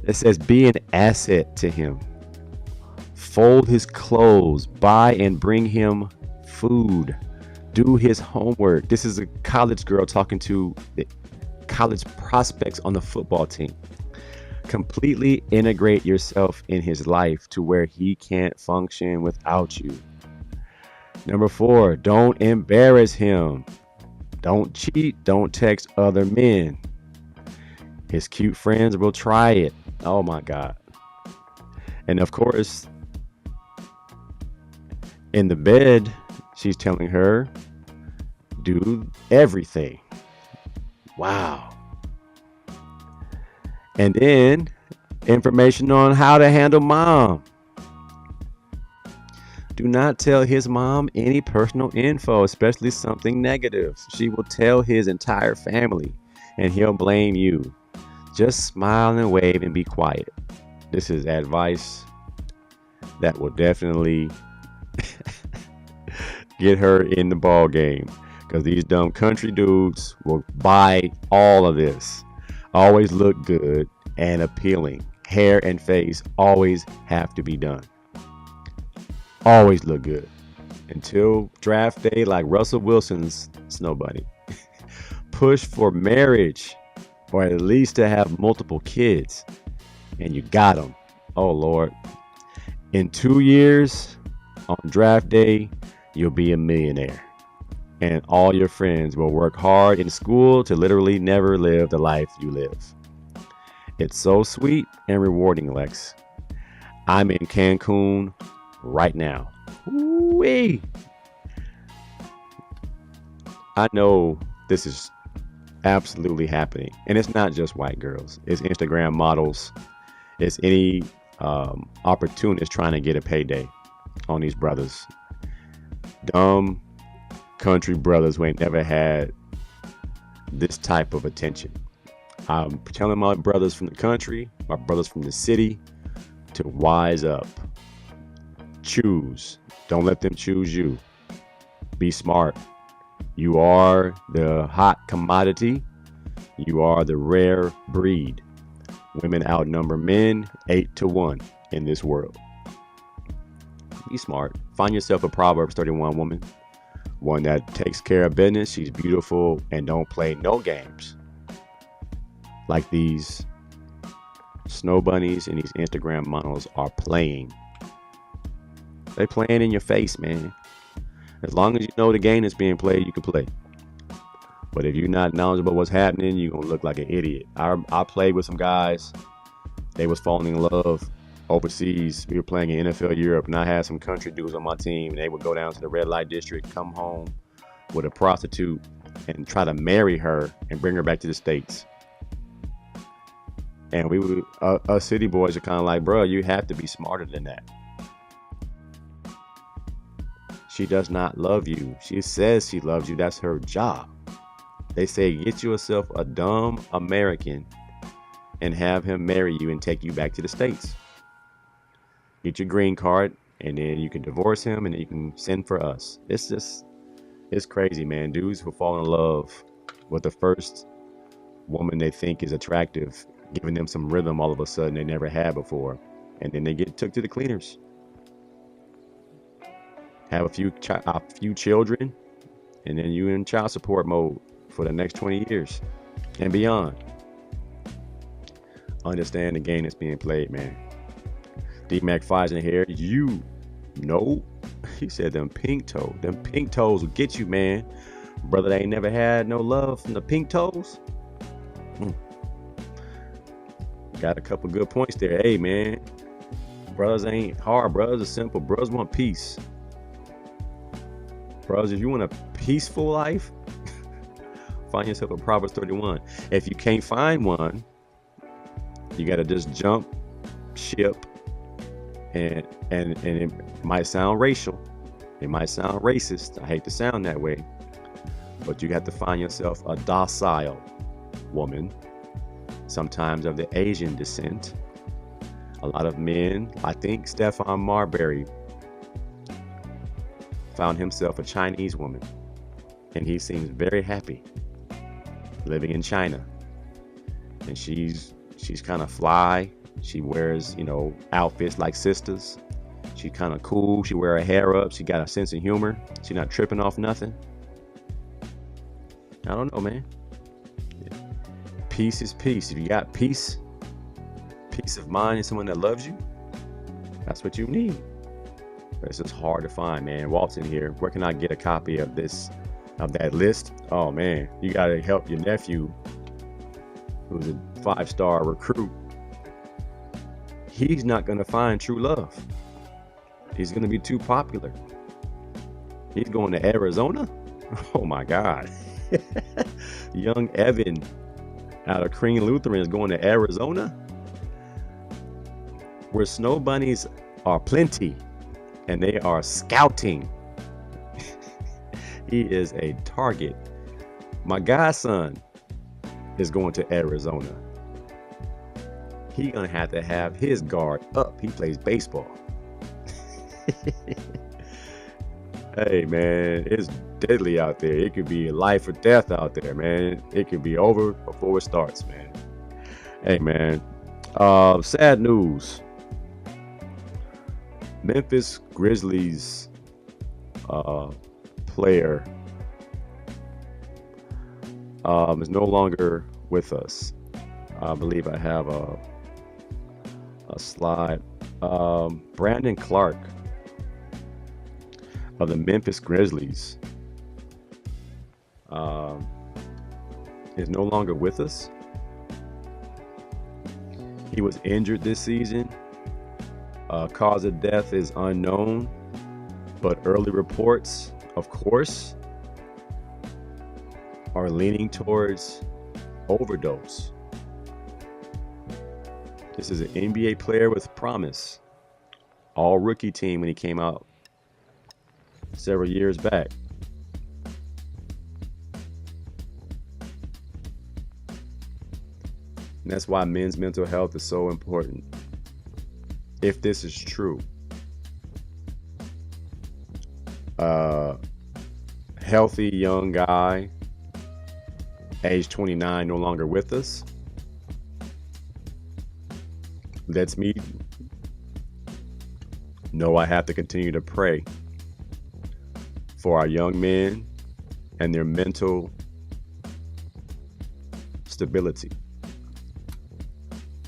It says be an asset to him. Fold his clothes, buy and bring him food, do his homework. This is a college girl talking to the college prospects on the football team. Completely integrate yourself in his life to where he can't function without you. Number 4, don't embarrass him. Don't cheat. Don't text other men. His cute friends will try it. Oh my God. And of course, in the bed, she's telling her, do everything. Wow. And then information on how to handle mom. Do not tell his mom any personal info, especially something negative. She will tell his entire family and he'll blame you. Just smile and wave and be quiet. This is advice that will definitely get her in the ball game, because these dumb country dudes will buy all of this. Always look good and appealing. Hair and face always have to be done. Always look good until draft day, like Russell Wilson's Snow Bunny. Push for marriage, or at least to have multiple kids, and you got them. Oh Lord. In 2 years on draft day, you'll be a millionaire, and all your friends will work hard in school to literally never live the life you live. It's so sweet and rewarding, Lex. I'm in Cancun right now. Ooh-wee. I know this is absolutely happening, and it's not just white girls. It's Instagram models. It's any opportunist trying to get a payday on these brothers. Dumb country brothers who ain't never had this type of attention. I'm telling my brothers from the country, my brothers from the city, to wise up. Choose. Don't let them choose you. Be smart. You are the hot commodity. You are the rare breed. Women outnumber men 8-1 in this world. Be smart. Find yourself a Proverbs 31 woman. One that takes care of business. She's beautiful and don't play no games like these snow bunnies and these Instagram models are playing. They playing in your face, man. As long as you know the game that's being played, you can play. But if you're not knowledgeable what's happening, you're gonna look like an idiot. I played with some guys. They was falling in love overseas. We were playing in NFL Europe, and I had some country dudes on my team, and they would go down to the red light district, come home with a prostitute, and try to marry her and bring her back to the States. And we would, us city boys are kind of like, bro, you have to be smarter than that. She does not love you. She says she loves you. That's her job. They say, get yourself a dumb American and have him marry you and take you back to the States. Get your green card, and then you can divorce him, and then you can send for us. It's crazy, man. Dudes who fall in love with the first woman they think is attractive, giving them some rhythm all of a sudden they never had before, and then they get took to the cleaners. Have a few children, and then you in child support mode for the next 20 years and beyond. understand the game that's being played, man. D-Mac flies in here. You know, he said them pink toes will get you, man. Brother, they ain't never had no love from the pink toes. Got a couple good points there. Hey, man, brothers ain't hard. Brothers are simple. Brothers want peace. Brothers, if you want a peaceful life, find yourself a Proverbs 31. If you can't find one, you got to just jump ship. And it might sound racial. It might sound racist. I hate to sound that way. But you have to find yourself a docile woman, sometimes of the Asian descent. A lot of men, I think Stephon Marbury found himself a Chinese woman, and he seems very happy living in China. And she's kind of fly. She wears, outfits like sisters. She's kind of cool. She wear her hair up. She got a sense of humor. She's not tripping off nothing. I don't know, man. Peace is peace. If you got peace of mind and someone that loves you, that's what you need. But it's just hard to find, man. Walt's in here. Where can I get a copy of that list? Oh, man. You got to help your nephew, who's a 5-star recruit. He's not going to find true love. He's going to be too popular. He's going to Arizona? Oh, my God. Young Evan out of Crean Lutheran is going to Arizona, where snow bunnies are plenty and they are scouting. He is a target. My godson is going to Arizona. He's going to have his guard up. He plays baseball. Hey, man, it's deadly out there. It could be life or death out there, man. It could be over before it starts, man. Hey, man. Sad news. Memphis Grizzlies player is no longer with us. I believe I have a slide. Brandon Clark of the Memphis Grizzlies is no longer with us. He was injured this season. Cause of death is unknown, but early reports, of course, are leaning towards overdose. This is an NBA player with promise. All rookie team when he came out several years back. And that's why men's mental health is so important. If this is true, healthy young guy, age 29, no longer with us, lets me know I have to continue to pray for our young men and their mental stability.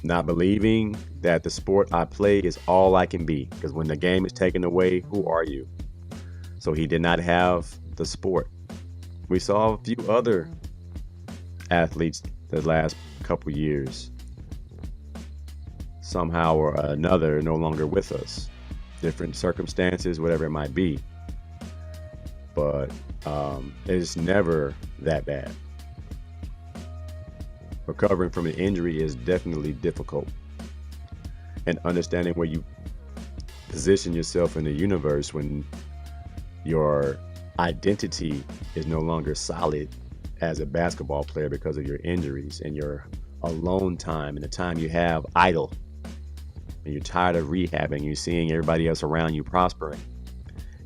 Not believing that the sport I play is all I can be, because when the game is taken away, who are you? So he did not have the sport. We saw a few other athletes the last couple years, somehow or another, no longer with us. Different circumstances, whatever it might be. But it's never that bad. Recovering from an injury is definitely difficult. And understanding where you position yourself in the universe when your identity is no longer solid as a basketball player because of your injuries and your alone time and the time you have idle. And you're tired of rehabbing, you're seeing everybody else around you prospering.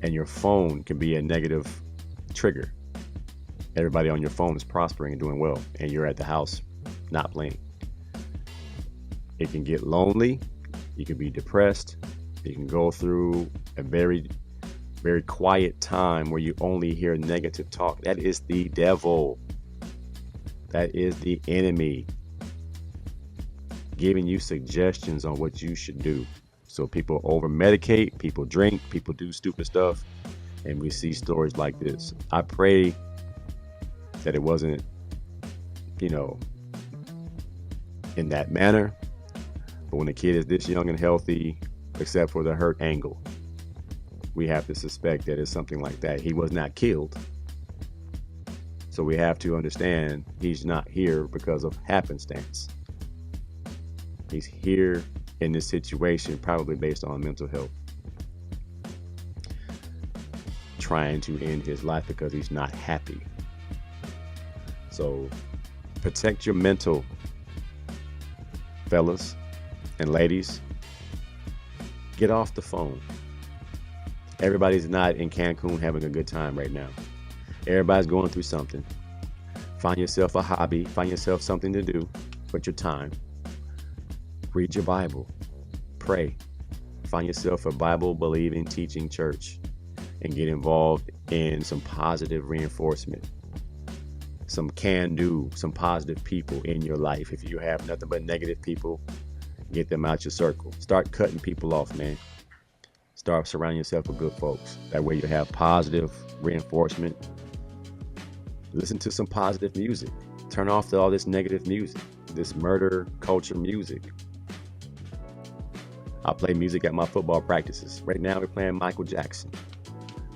And your phone can be a negative trigger. Everybody on your phone is prospering and doing well, and you're at the house not playing. It can get lonely. You can be depressed. You can go through a very, very quiet time where you only hear negative talk. That is the devil. That is the enemy. giving you suggestions on what you should do. So people over-medicate, people drink, people do stupid stuff, and we see stories like this. I pray that it wasn't, in that manner. But when a kid is this young and healthy, except for the hurt angle, we have to suspect that it's something like that. He was not killed. So we have to understand he's not here because of happenstance. He's here in this situation probably based on mental health. Trying to end his life because he's not happy. So protect your mental, fellas and ladies. Get off the phone. Everybody's not in Cancun having a good time right now. Everybody's going through something. Find yourself a hobby. Find yourself something to do with your time. Read your Bible. Pray. Find yourself a Bible-believing, teaching church and get involved in some positive reinforcement. Some can-do, some positive people in your life. If you have nothing but negative people, get them out your circle. Start cutting people off, man. Start surrounding yourself with good folks. That way you have positive reinforcement. Listen to some positive music. Turn off all this negative music, this murder culture music. I play music at my football practices. Right now we're playing Michael Jackson.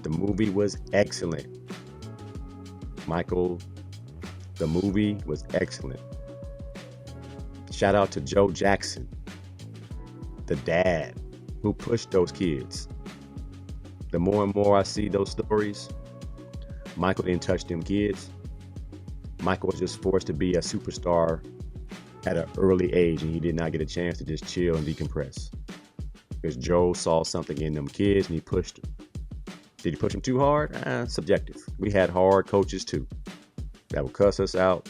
The movie was excellent. The movie was excellent. Shout out to Joe Jackson, the dad who pushed those kids. The more and more I see those stories, Michael didn't touch them kids. Michael was just forced to be a superstar at an early age, and he did not get a chance to just chill and decompress. Because Joe saw something in them kids and he pushed them. Did he push them too hard? Subjective. We had hard coaches too that would cuss us out,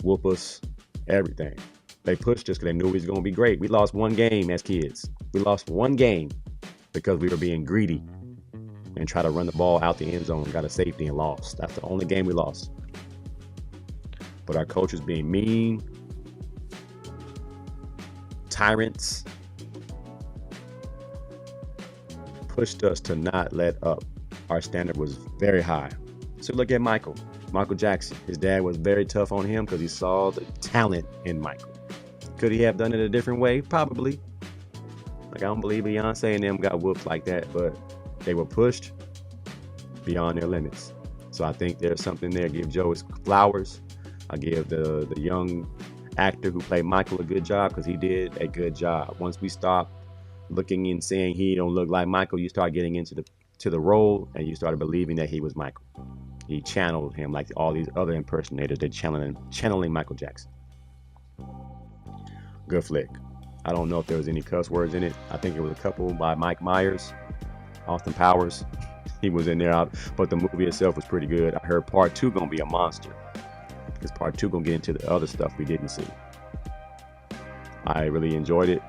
whoop us, everything. They pushed us because they knew we was going to be great. We lost one game as kids. We lost one game because we were being greedy and try to run the ball out the end zone, got a safety and lost. That's the only game we lost. But our coaches being mean, tyrants, pushed us to not let up. Our standard was very high. So look at Michael Jackson. His dad was very tough on him because he saw the talent in Michael. Could he have done it a different way? Probably. Like, I don't believe Beyonce and them got whooped like that, but they were pushed beyond their limits. So I think there's something there. Give Joe his flowers. I give the young actor who played Michael a good job because he did a good job. Once we stop looking and saying he don't look like Michael, you start getting into the role and you started believing that he was Michael. He channeled him like all these other impersonators. They're channeling Michael Jackson. Good flick. I don't know if there was any cuss words in it. I think it was a couple by Mike Myers, Austin Powers. He was in there, but the movie itself was pretty good. I heard part 2 gonna be a monster because part 2 gonna get into the other stuff we didn't see. I really enjoyed it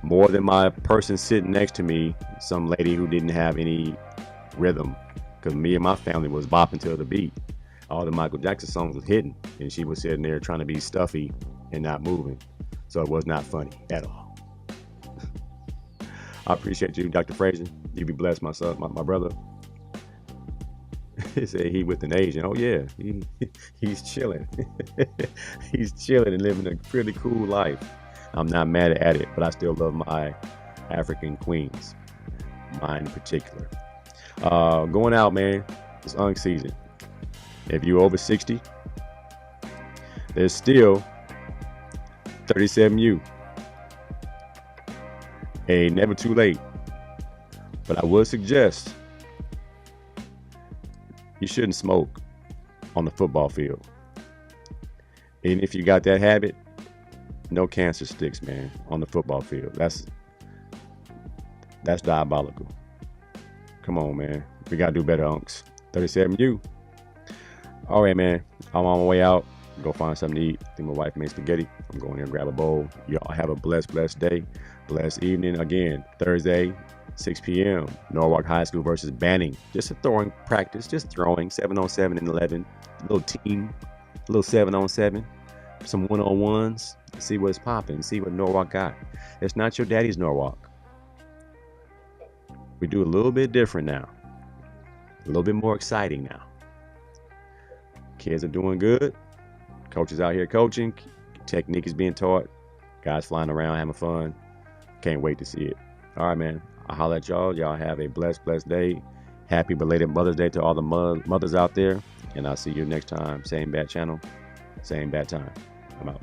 more than my person sitting next to me, some lady who didn't have any rhythm, because me and my family was bopping to the beat. All the Michael Jackson songs was hidden, and she was sitting there trying to be stuffy and not moving. So it was not funny at all. I appreciate you, Dr. Frazier. You be blessed, my son, my brother. He said he with an Asian. Oh yeah, he's chilling. He's chilling and living a pretty cool life. I'm not mad at it, but I still love my African queens, mine in particular. Going out, man, it's unk season. If you're over 60, there's still 37U. Ain't never too late. But I would suggest you shouldn't smoke on the football field. And if you got that habit, no cancer sticks, man, on the football field. That's diabolical. Come on, man. We got to do better, unks. 37U. All right, man. I'm on my way out. Go find something to eat. I think my wife made spaghetti. I'm going here and grab a bowl. Y'all have a blessed day. Blessed evening. Again, Thursday, 6 p.m. Norwalk High School versus Banning. Just a throwing practice. Just throwing. 7-on-7 and 11. Little team. Little 7-on-7. some one-on-ones, see what's popping, see what Norwalk got. It's not your daddy's Norwalk. We do a little bit different now. A little bit more exciting now. Kids are doing good. Coaches out here coaching. Technique is being taught. Guys flying around having fun. Can't wait to see it. All right, man. I'll holler at y'all. Y'all have a blessed day. Happy belated Mother's Day to all the mothers out there. And I'll see you next time. Same bad channel, same bad time. I'm out.